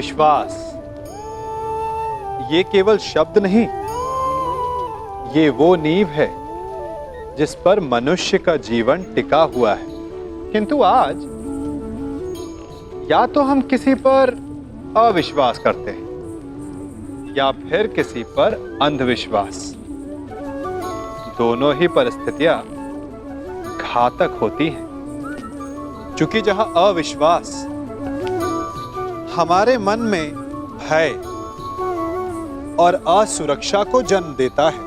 विश्वास ये केवल शब्द नहीं, ये वो नींव है जिस पर मनुष्य का जीवन टिका हुआ है। किंतु आज या तो हम किसी पर अविश्वास करते हैं या फिर किसी पर अंधविश्वास। दोनों ही परिस्थितियां घातक होती हैं, क्योंकि जहां अविश्वास हमारे मन में भय और असुरक्षा को जन्म देता है,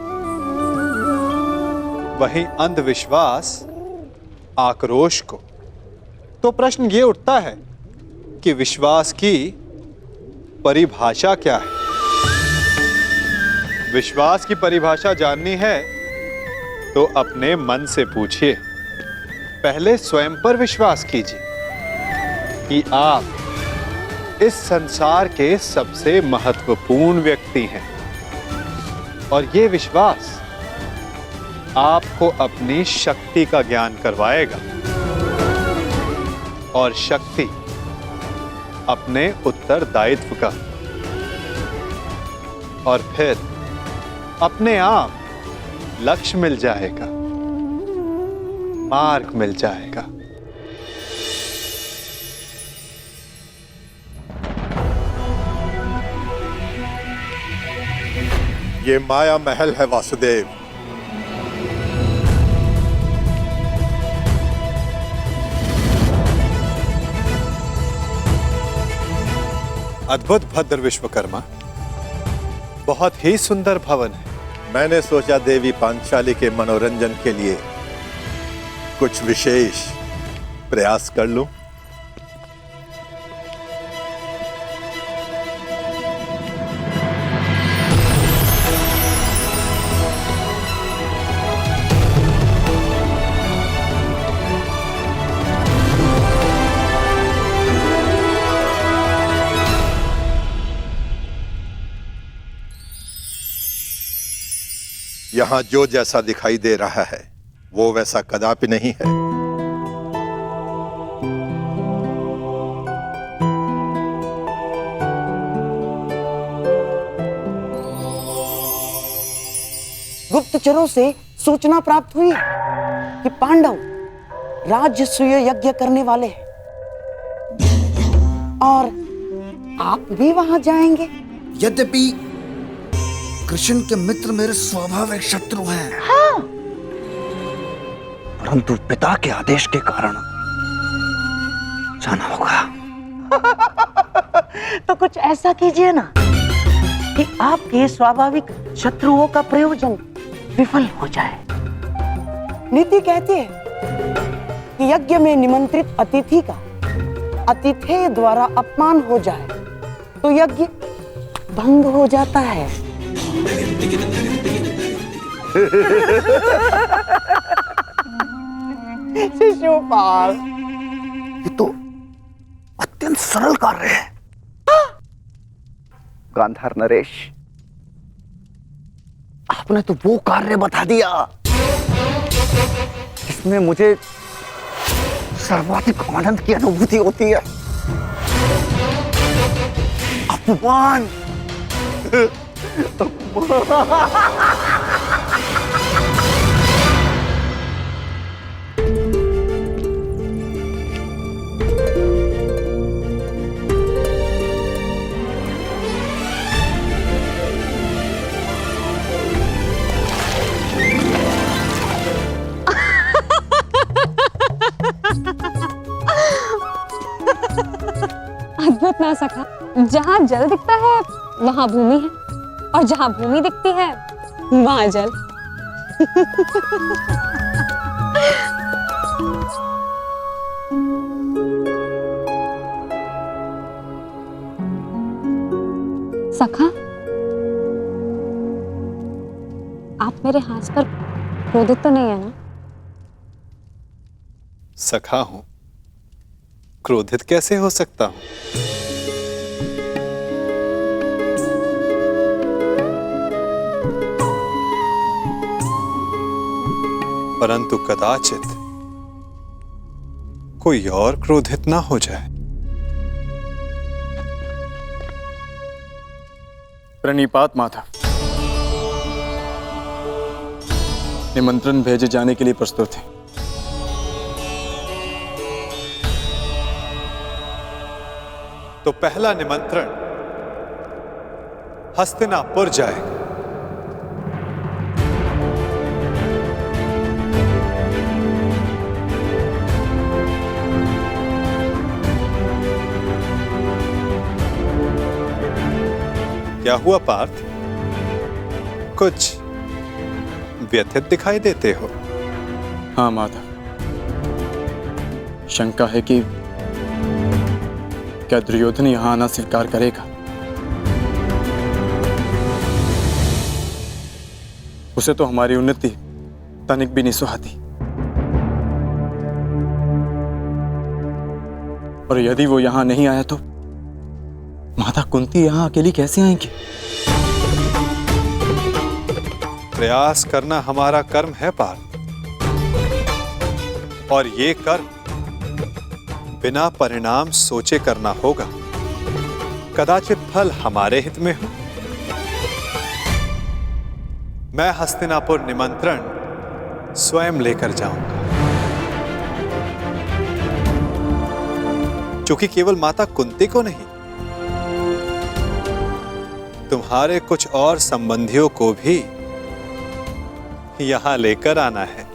वहीं अंधविश्वास आक्रोश को। तो प्रश्न ये उठता है कि विश्वास की परिभाषा क्या है? विश्वास की परिभाषा जाननी है तो अपने मन से पूछिए। पहले स्वयं पर विश्वास कीजिए कि आप इस संसार के सबसे महत्वपूर्ण व्यक्ति हैं, और ये विश्वास आपको अपनी शक्ति का ज्ञान करवाएगा और शक्ति अपने उत्तरदायित्व का, और फिर अपने आप लक्ष्य मिल जाएगा, मार्ग मिल जाएगा। ये माया महल है वासुदेव। अद्भुत भद्र विश्वकर्मा, बहुत ही सुंदर भवन है। मैंने सोचा देवी पांचाली के मनोरंजन के लिए कुछ विशेष प्रयास कर लूं। यहां जो जैसा दिखाई दे रहा है वो वैसा कदापि नहीं है। गुप्तचरों से सूचना प्राप्त हुई है कि पांडव राजसूय यज्ञ करने वाले हैं और आप भी वहां जाएंगे। यद्यपि कृष्ण के मित्र मेरे स्वाभाविक शत्रु हैं, हाँ। परंतु पिता के आदेश के कारण जाना होगा। तो कुछ ऐसा कीजिए ना कि आपके स्वाभाविक शत्रुओं का प्रयोजन विफल हो जाए। नीति कहती है कि यज्ञ में निमंत्रित अतिथि का अतिथेय द्वारा अपमान हो जाए तो यज्ञ भंग हो जाता है। शिशुपाल, ये तो अत्यंत सरल कार्य है। गांधार नरेश, आपने तो वो कार्य बता दिया जिसमें मुझे सर्वाधिक आनंद की अनुभूति होती है। अपमान। अद्भुत ना सका। जहाँ जल दिखता है वहाँ भूमि है, और जहाँ भूमि दिखती है वहाँ जल। सखा, आप मेरे हाथ पर क्रोधित तो नहीं है ना? सखा हूं, क्रोधित कैसे हो सकता हूं? परंतु कदाचित कोई और क्रोधित ना हो जाए। प्रणिपात माता। निमंत्रण भेजे जाने के लिए प्रस्तुत है। तो पहला निमंत्रण हस्तिनापुर जाएगा। क्या हुआ पार्थ? कुछ व्यथित दिखाई देते हो। हाँ माता, शंका है कि क्या दुर्योधन यहां आना स्वीकार करेगा। उसे तो हमारी उन्नति तनिक भी नहीं सुहाती, और यदि वो यहां नहीं आया तो माता कुंती यहां अकेली कैसे आएंगी? प्रयास करना हमारा कर्म है पार्थ, और ये कर्म बिना परिणाम सोचे करना होगा। कदाचित फल हमारे हित में हो। मैं हस्तिनापुर निमंत्रण स्वयं लेकर जाऊंगा, क्योंकि केवल माता कुंती को नहीं, तुम्हारे कुछ और संबंधियों को भी यहां लेकर आना है।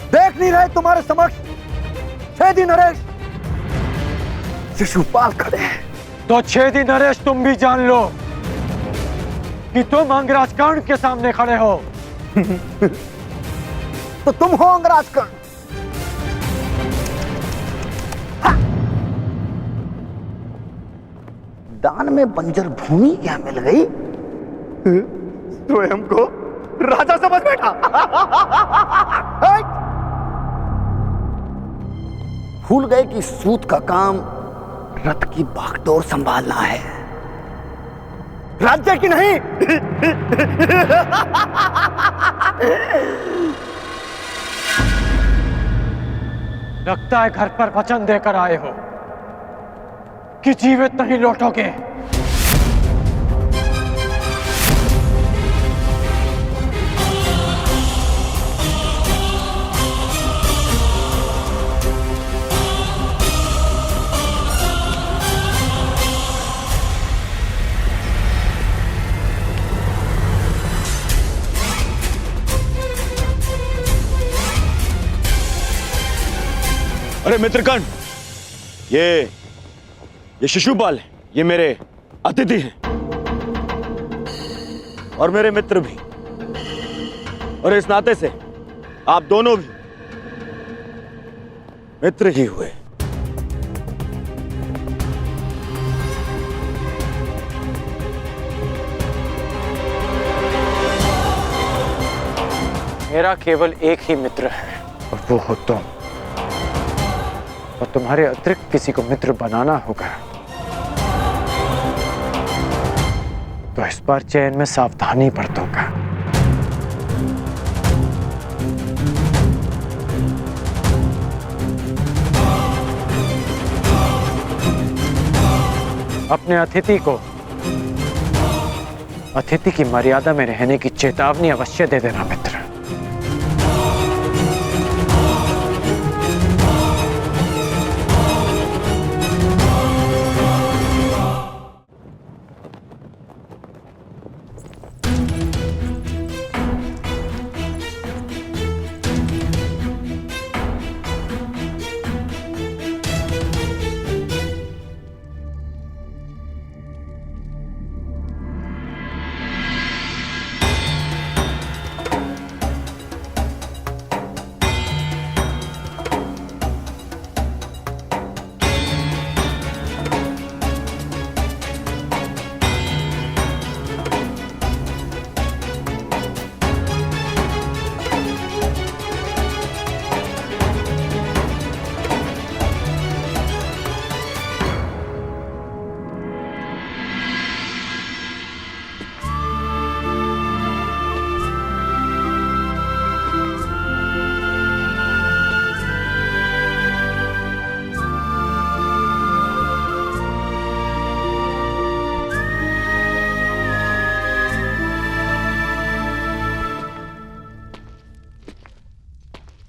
देख नहीं रहे तुम्हारे समक्ष छेदी नरेश शिशुपाल खड़े हैं। तो छेदी नरेश, तुम भी जान लो कि तुम अंगराज कर्ण के सामने खड़े हो। तो तुम हो अंगराज कर्ण। दान में बंजर भूमि क्या मिल गई? स्वयं को राजा समझ बैठा। भूल गए कि सूत का काम रथ की बागडोर संभालना है, राज्य की नहीं। लगता है घर पर वचन देकर आए हो कि जीवित नहीं लौटोगे। अरे मित्रकर्ण, ये शिशुपाल है, ये मेरे अतिथि हैं और मेरे मित्र भी, और इस नाते से आप दोनों भी मित्र ही हुए। मेरा केवल एक ही मित्र है, और वो हो तुम। और तुम्हारे अतिरिक्त किसी को मित्र बनाना होगा तो इस बार चयन में सावधानी बरतूंगा। अपने अतिथि की मर्यादा में रहने की चेतावनी अवश्य दे देना मित्र।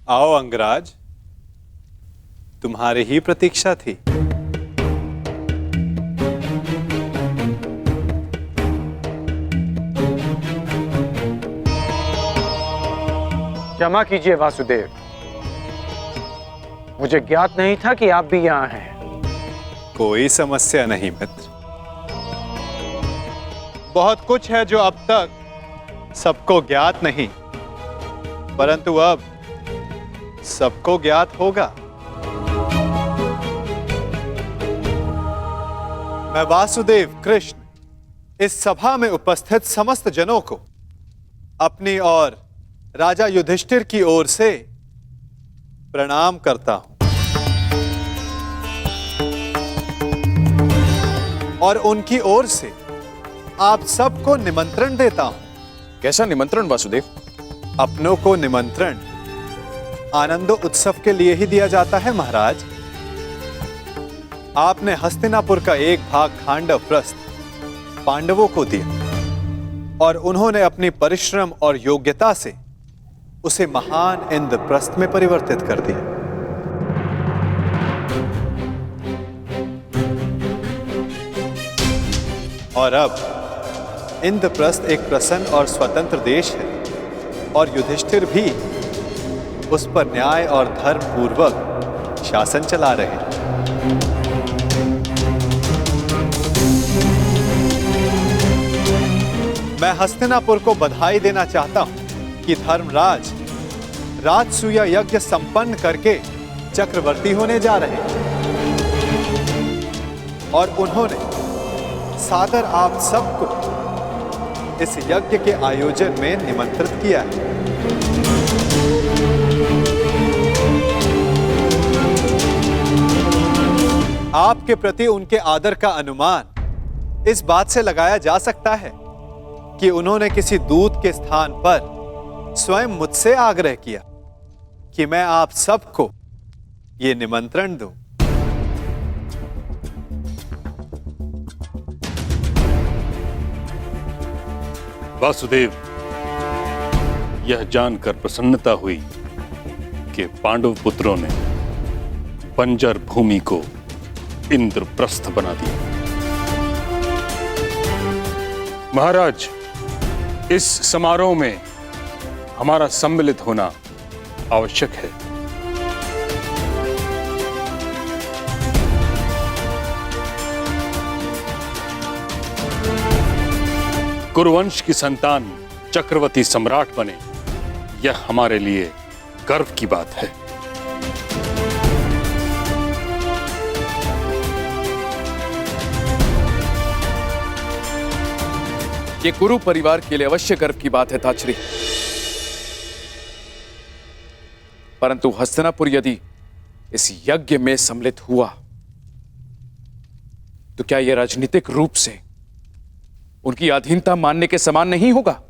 आओ अंगराज, तुम्हारी ही प्रतीक्षा थी। क्षमा कीजिए वासुदेव, मुझे ज्ञात नहीं था कि आप भी यहाँ हैं। कोई समस्या नहीं मित्र। बहुत कुछ है जो अब तक सबको ज्ञात नहीं, परंतु अब सबको ज्ञात होगा। मैं वासुदेव कृष्ण इस सभा में उपस्थित समस्त जनों को अपनी और राजा युधिष्ठिर की ओर से प्रणाम करता हूं और उनकी ओर से आप सबको निमंत्रण देता हूं। कैसा निमंत्रण वासुदेव? अपनों को निमंत्रण आनंदो उत्सव के लिए ही दिया जाता है महाराज। आपने हस्तिनापुर का एक भाग खांडव प्रस्थ पांडवों को दिया और उन्होंने अपनी परिश्रम और योग्यता से उसे महान इंद्रप्रस्थ में परिवर्तित कर दिया। और अब इंद्रप्रस्थ एक प्रसन्न और स्वतंत्र देश है और युधिष्ठिर भी उस पर न्याय और धर्म पूर्वक शासन चला रहे हैं। मैं हस्तिनापुर को बधाई देना चाहता हूं कि धर्मराज राजसूय यज्ञ संपन्न करके चक्रवर्ती होने जा रहे हैं और उन्होंने सादर आप सबको इस यज्ञ के आयोजन में निमंत्रित किया है। आपके प्रति उनके आदर का अनुमान इस बात से लगाया जा सकता है कि उन्होंने किसी दूत के स्थान पर स्वयं मुझसे आग्रह किया कि मैं आप सबको ये निमंत्रण दूं। वासुदेव, यह जानकर प्रसन्नता हुई कि पांडव पुत्रों ने बंजर भूमि को इंद्रप्रस्थ बना दिया। महाराज, इस समारोह में हमारा सम्मिलित होना आवश्यक है। कुरुवंश की संतान चक्रवर्ती सम्राट बने, यह हमारे लिए गर्व की बात है। ये कुरु परिवार के लिए अवश्य गर्व की बात है ताचरी, परंतु हस्तिनापुर यदि इस यज्ञ में सम्मिलित हुआ तो क्या यह राजनीतिक रूप से उनकी अधीनता मानने के समान नहीं होगा?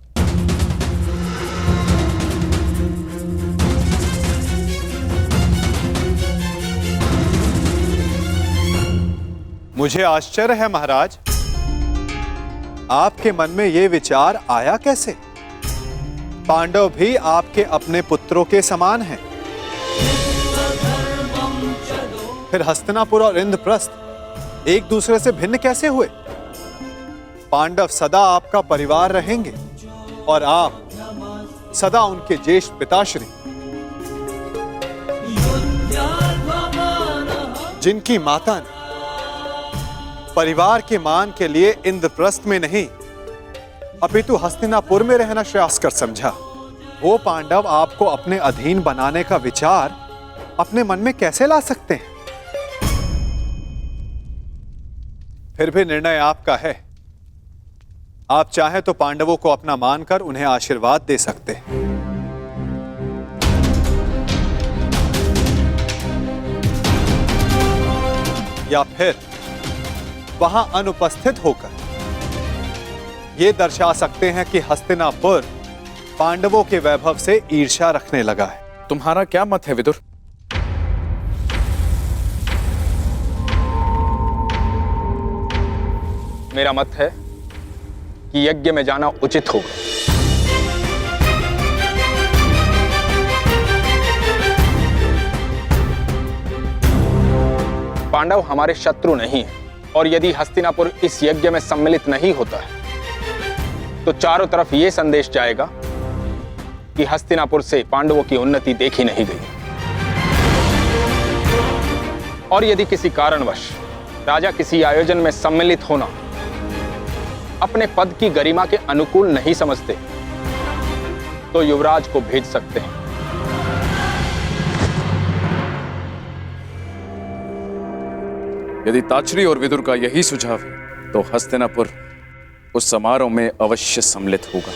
मुझे आश्चर्य है महाराज, आपके मन में यह विचार आया कैसे? पांडव भी आपके अपने पुत्रों के समान हैं। फिर हस्तिनापुर और इंद्रप्रस्थ एक दूसरे से भिन्न कैसे हुए? पांडव सदा आपका परिवार रहेंगे और आप सदा उनके ज्येष्ठ पिताश्री, जिनकी माता ने परिवार के मान के लिए इंद्रप्रस्थ में नहीं अपितु हस्तिनापुर में रहना श्रेयस्कर समझा, वो पांडव आपको अपने अधीन बनाने का विचार अपने मन में कैसे ला सकते हैं? फिर भी निर्णय आपका है। आप चाहे तो पांडवों को अपना मानकर उन्हें आशीर्वाद दे सकते हैं, या फिर वहां अनुपस्थित होकर यह दर्शा सकते हैं कि हस्तिनापुर पांडवों के वैभव से ईर्ष्या रखने लगा है। तुम्हारा क्या मत है विदुर? मेरा मत है कि यज्ञ में जाना उचित होगा। पांडव हमारे शत्रु नहीं है, और यदि हस्तिनापुर इस यज्ञ में सम्मिलित नहीं होता है तो चारों तरफ यह संदेश जाएगा कि हस्तिनापुर से पांडवों की उन्नति देखी नहीं गई। और यदि किसी कारणवश राजा किसी आयोजन में सम्मिलित होना अपने पद की गरिमा के अनुकूल नहीं समझते तो युवराज को भेज सकते हैं। यदि ताचरी और विदुर का यही सुझाव है तो हस्तिनापुर उस समारोह में अवश्य सम्मिलित होगा।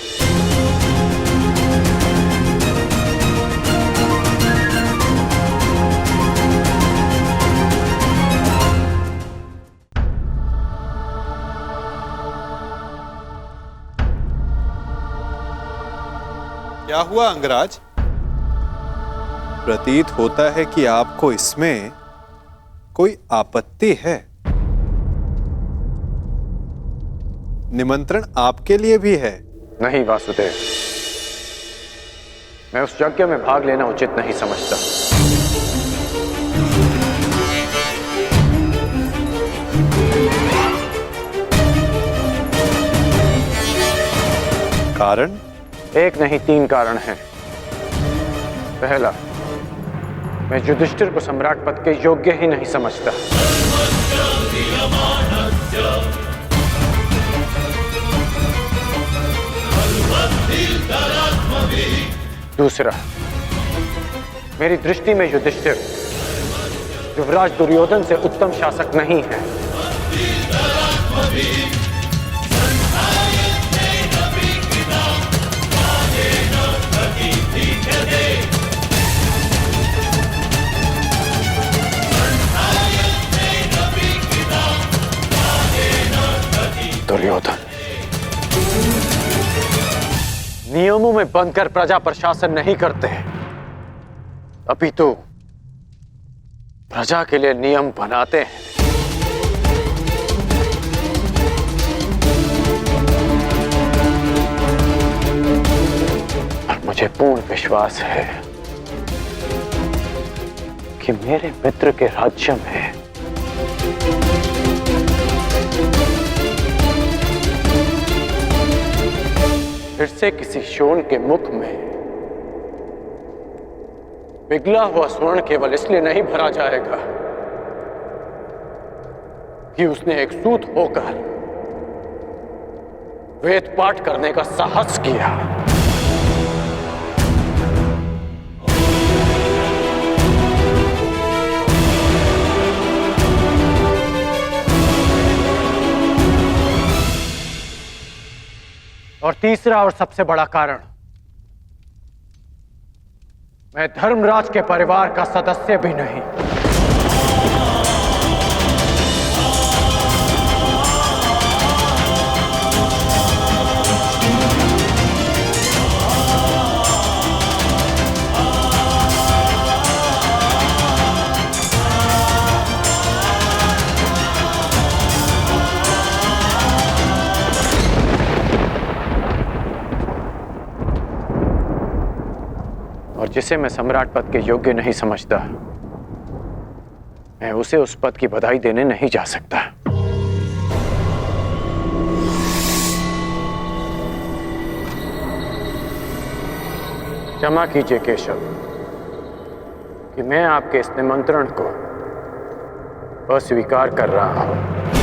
क्या हुआ अंगराज? प्रतीत होता है कि आपको इसमें कोई आपत्ति है। निमंत्रण आपके लिए भी है। नहीं वासुदेव, मैं उस यज्ञ में भाग लेना उचित नहीं समझता। कारण? एक नहीं 3 कारण हैं। पहला, मैं युधिष्ठिर को सम्राट पद के योग्य ही नहीं समझता। दूसरा, मेरी दृष्टि में युधिष्ठिर युवराज दुर्योधन से उत्तम शासक नहीं है। दुर्योधन नियमों में बंधकर प्रजा पर शासन नहीं करते, अपितु प्रजा के लिए नियम बनाते हैं। और मुझे पूर्ण विश्वास है कि मेरे मित्र के राज्य में फिर से किसी शोण के मुख में पिघला हुआ स्वर्ण केवल इसलिए नहीं भरा जाएगा कि उसने एक सूत होकर वेद पाठ करने का साहस किया। और तीसरा और सबसे बड़ा कारण, मैं धर्मराज के परिवार का सदस्य भी नहीं। और जिसे मैं सम्राट पद के योग्य नहीं समझता, मैं उसे उस पद की बधाई देने नहीं जा सकता। क्षमा कीजिए केशव कि मैं आपके इस निमंत्रण को अस्वीकार कर रहा हूं।